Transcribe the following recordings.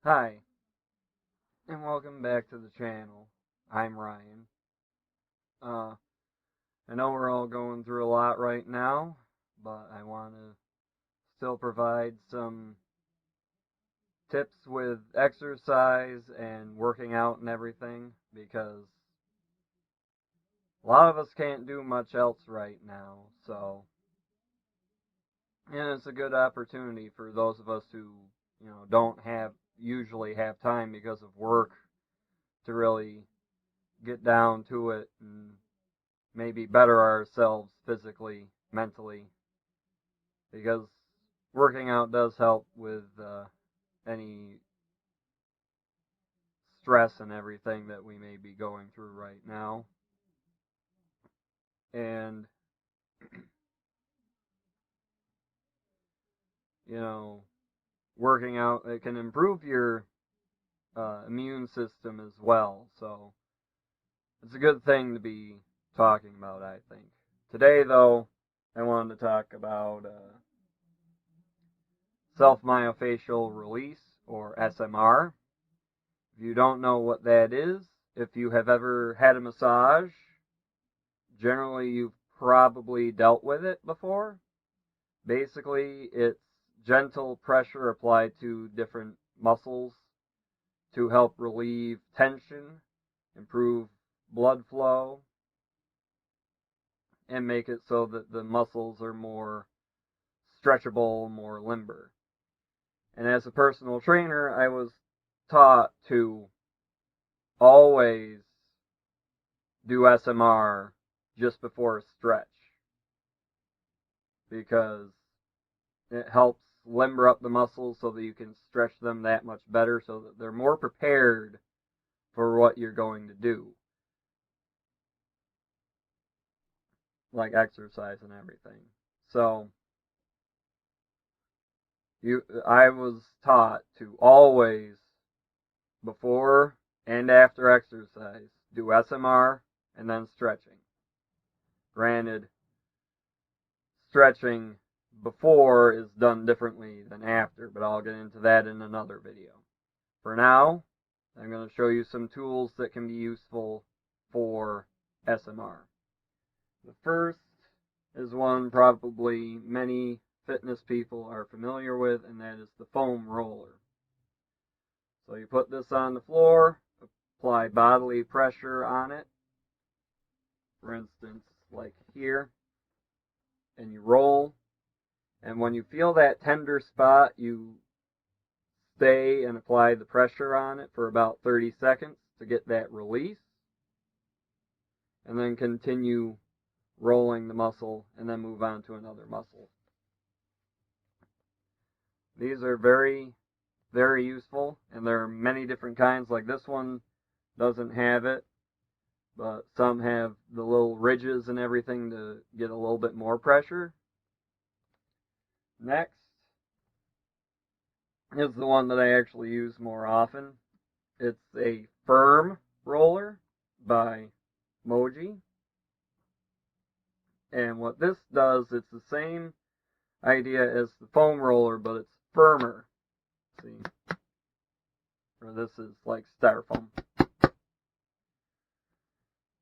Hi, and welcome back to the channel. I'm Ryan. Uh, I know we're all going through a lot right now, but I want to still provide some tips with exercise and working out and everything, because a lot of us can't do much else right now, and it's a good opportunity for those of us who, don't usually have time because of work to really get down to it and maybe better ourselves physically, mentally, because working out does help with any stress and everything that we may be going through right now. And, you know, working out, it can improve your immune system as well. So it's a good thing to be talking about, I think. Today, though, I wanted to talk about self-myofascial release, or SMR. If you don't know what that is, if you have ever had a massage, generally you've probably dealt with it before. Basically, it's gentle pressure applied to different muscles to help relieve tension, improve blood flow, and make it so that the muscles are more stretchable, more limber. And as a personal trainer, I was taught to always do SMR just before a stretch, because it helps limber up the muscles so that you can stretch them that much better, so that they're more prepared for what you're going to do, like exercise and everything. So I was taught to always, before and after exercise, do SMR and then stretching. Granted, stretching before is done differently than after, but I'll get into that in another video. For now, I'm going to show you some tools that can be useful for SMR. The first is one probably many fitness people are familiar with, and that is the foam roller. So you put this on the floor, apply bodily pressure on it, for instance, like here, and you roll. And when you feel that tender spot, you stay and apply the pressure on it for about 30 seconds to get that release, and then continue rolling the muscle, and then move on to another muscle. These are very, very useful, and there are many different kinds. Like this one doesn't have it, but some have the little ridges and everything to get a little bit more pressure. Next is the one that I actually use more often. It's a firm roller by Moji. And what this does, it's the same idea as the foam roller, but it's firmer. See? Or this is like styrofoam.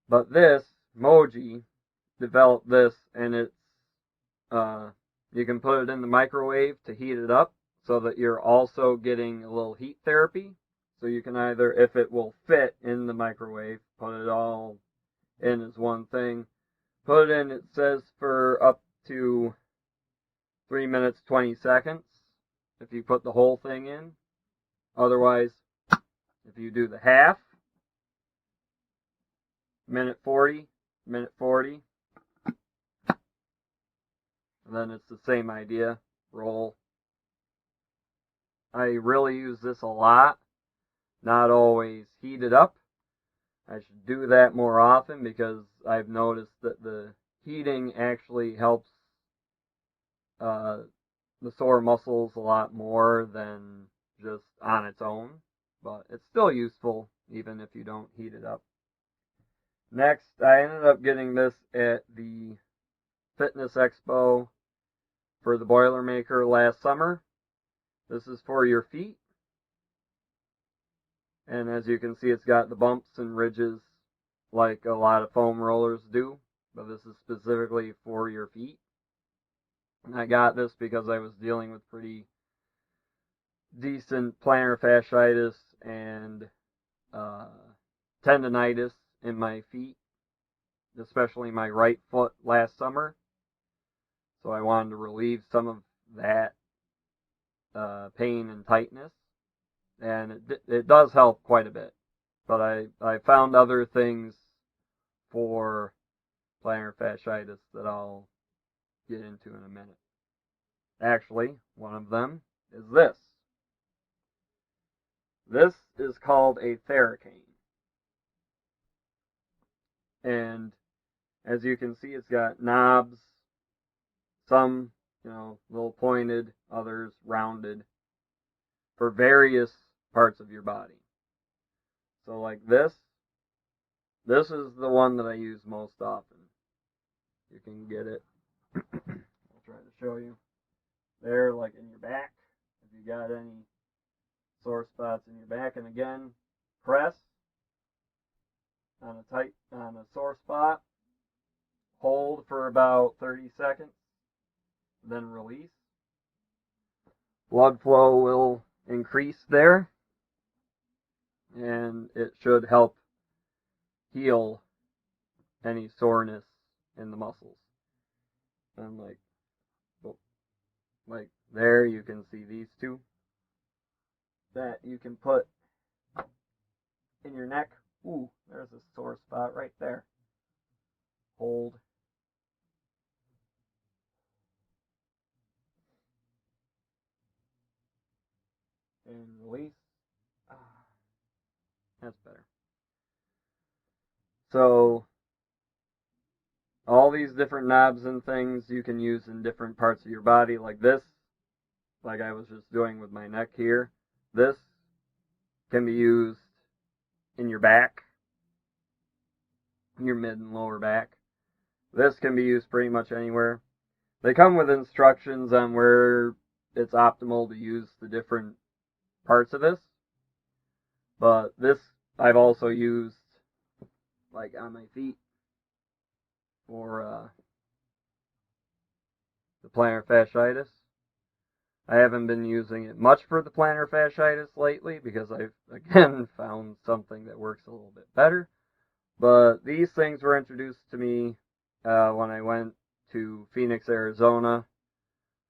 But this, Moji, developed this, and it's, you can put it in the microwave to heat it up, so that you're also getting a little heat therapy. So you can either, if it will fit in the microwave, put it all in as one thing. Put it in, it says, for up to 3 minutes 20 seconds if you put the whole thing in. Otherwise, if you do the half, minute 40, minute 40, and then it's the same idea, roll. I really use this a lot, not always heated up. I should do that more often, because I've noticed that the heating actually helps the sore muscles a lot more than just on its own, but it's still useful even if you don't heat it up. Next, I ended up getting this at the Fitness Expo for the Boilermaker last summer. This is for your feet. And as you can see, it's got the bumps and ridges like a lot of foam rollers do, but this is specifically for your feet. And I got this because I was dealing with pretty decent plantar fasciitis and tendonitis in my feet, especially my right foot last summer. So I wanted to relieve some of that pain and tightness, and it does help quite a bit. But I found other things for plantar fasciitis that I'll get into in a minute. Actually, one of them is this. This is called a Theracane. And as you can see, it's got knobs, some, little pointed, others rounded, for various parts of your body. So like this is the one that I use most often. You can get it. I'll try to show you. There, like in your back, if you got any sore spots in your back. And again, press on a sore spot, hold for about 30 seconds, then release. Blood flow will increase there, and it should help heal any soreness in the muscles. And like there, you can see these two that you can put in your neck. Ooh, there's a sore spot right there. Hold. And release. That's better. So, all these different knobs and things you can use in different parts of your body, like this, like I was just doing with my neck here. This can be used in your back, your mid and lower back. This can be used pretty much anywhere. They come with instructions on where it's optimal to use the different parts of this. But this I've also used like on my feet for the plantar fasciitis. I haven't been using it much for the plantar fasciitis lately because I've, again, found something that works a little bit better. But these things were introduced to me when I went to Phoenix, Arizona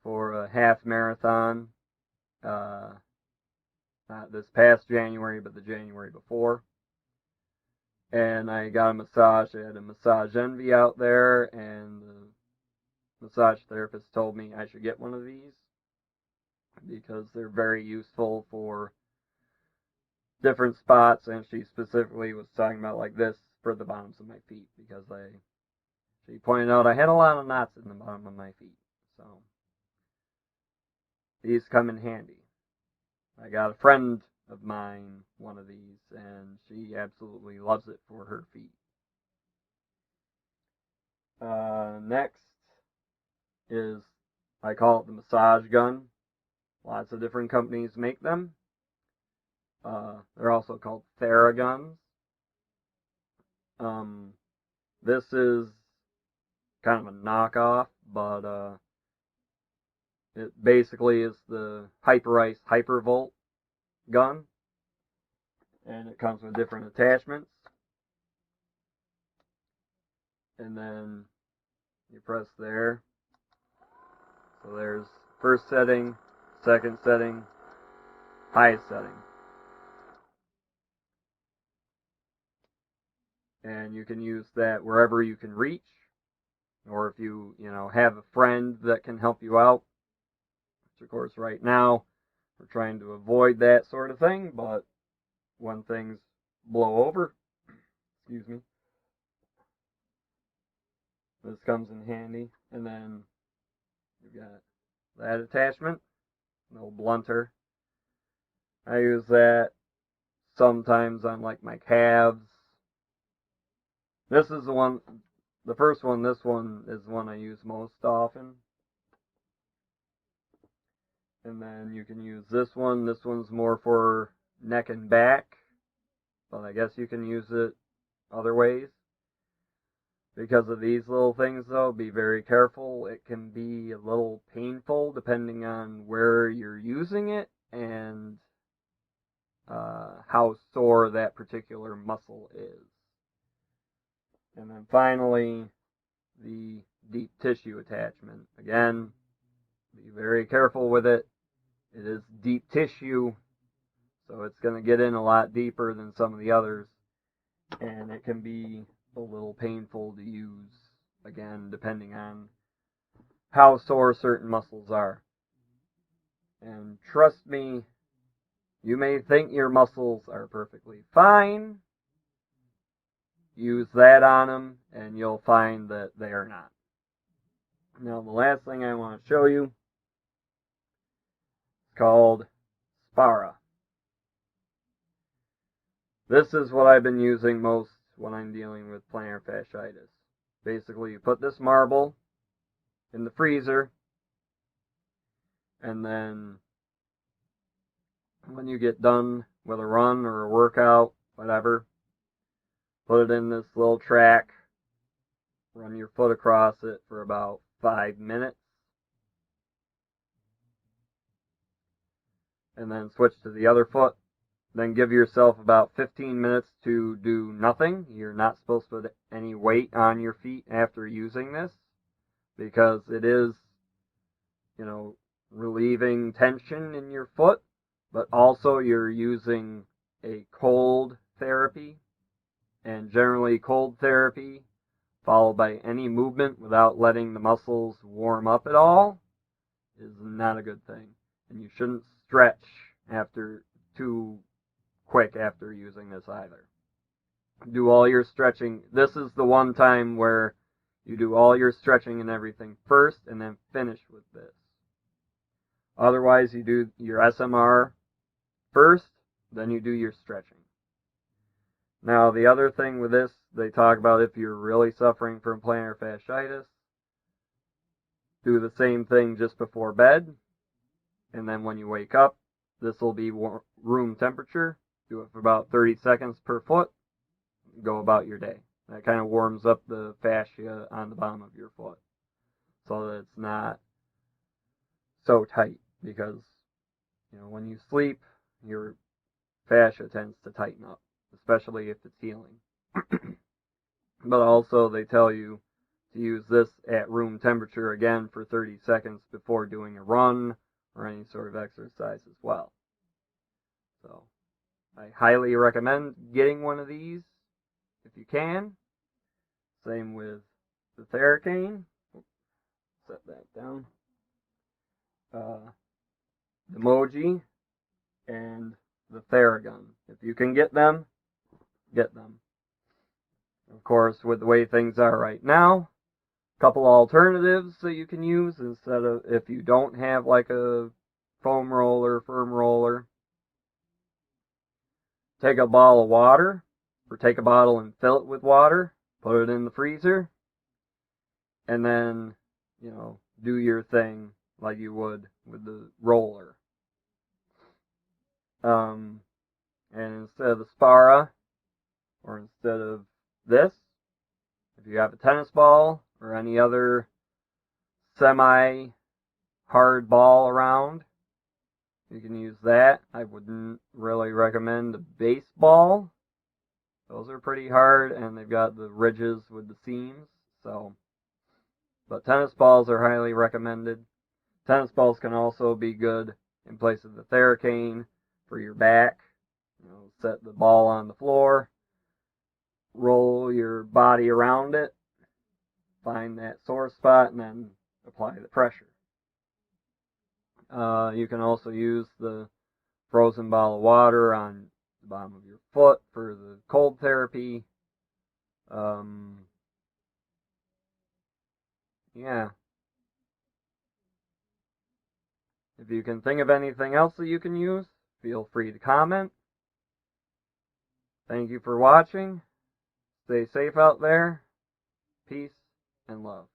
for a half marathon. Not this past January, but the January before. And I got a massage. I had a massage envy out there, and the massage therapist told me I should get one of these because they're very useful for different spots, and she specifically was talking about like this for the bottoms of my feet because she pointed out I had a lot of knots in the bottom of my feet. So these come in handy. I got a friend of mine one of these, and she absolutely loves it for her feet. Next is, I call it the massage gun. Lots of different companies make them. They're also called Theraguns. This is kind of a knockoff, but it basically is the Hyperice Hypervolt gun, and it comes with different attachments. And then you press there. So there's first setting, second setting, highest setting. And you can use that wherever you can reach, or if you have a friend that can help you out, which of course right now we're trying to avoid that sort of thing, but when things blow over, excuse me, this comes in handy. And then you've got that attachment, a little blunter. I use that sometimes on like my calves. This is the first one, this one is the one I use most often. And then you can use this one. This one's more for neck and back. but I guess you can use it other ways. Because of these little things, though, be very careful. It can be a little painful depending on where you're using it and how sore that particular muscle is. And then finally, the deep tissue attachment. Again, be very careful with it. It is deep tissue, so it's going to get in a lot deeper than some of the others, and it can be a little painful to use, again, depending on how sore certain muscles are. And trust me, you may think your muscles are perfectly fine. Use that on them, and you'll find that they are not. Now, the last thing I want to show you is called Sparra. This is what I've been using most when I'm dealing with plantar fasciitis. Basically, you put this marble in the freezer, and then when you get done with a run or a workout, whatever, put it in this little track, run your foot across it for about 5 minutes, and then switch to the other foot. Then give yourself about 15 minutes to do nothing. You're not supposed to put any weight on your feet after using this, because it is, relieving tension in your foot, but also you're using a cold therapy, and generally cold therapy followed by any movement without letting the muscles warm up at all is not a good thing. And you shouldn't stretch too quick after using this either. Do all your stretching. This is the one time where you do all your stretching and everything first and then finish with this. Otherwise, you do your SMR first, then you do your stretching. Now, the other thing with this, they talk about if you're really suffering from plantar fasciitis, do the same thing just before bed, and then when you wake up, this will be room temperature. Do it for about 30 seconds per foot. Go about your day. That kind of warms up the fascia on the bottom of your foot so that it's not so tight, because when you sleep, your fascia tends to tighten up, especially if it's healing. But also they tell you to use this at room temperature again for 30 seconds before doing a run or any sort of exercise as well. So I highly recommend getting one of these if you can. Same with the Theracane. Set that down. The Moji and the Theragun. If you can get them, get them. Of course, with the way things are right now, a couple alternatives that you can use instead of, if you don't have like a foam roller, firm roller, take a bottle of water, or take a bottle and fill it with water, put it in the freezer, and then, do your thing like you would with the roller. And instead of the Sparra, or instead of this, if you have a tennis ball or any other semi-hard ball around, you can use that. I wouldn't really recommend a baseball. Those are pretty hard, and they've got the ridges with the seams. But tennis balls are highly recommended. Tennis balls can also be good in place of the Theracane for your back. Set the ball on the floor, roll your body around it, find that sore spot, and then apply the pressure. You can also use the frozen bottle of water on the bottom of your foot for the cold therapy. Yeah. If you can think of anything else that you can use, feel free to comment. Thank you for watching. Stay safe out there. Peace and love.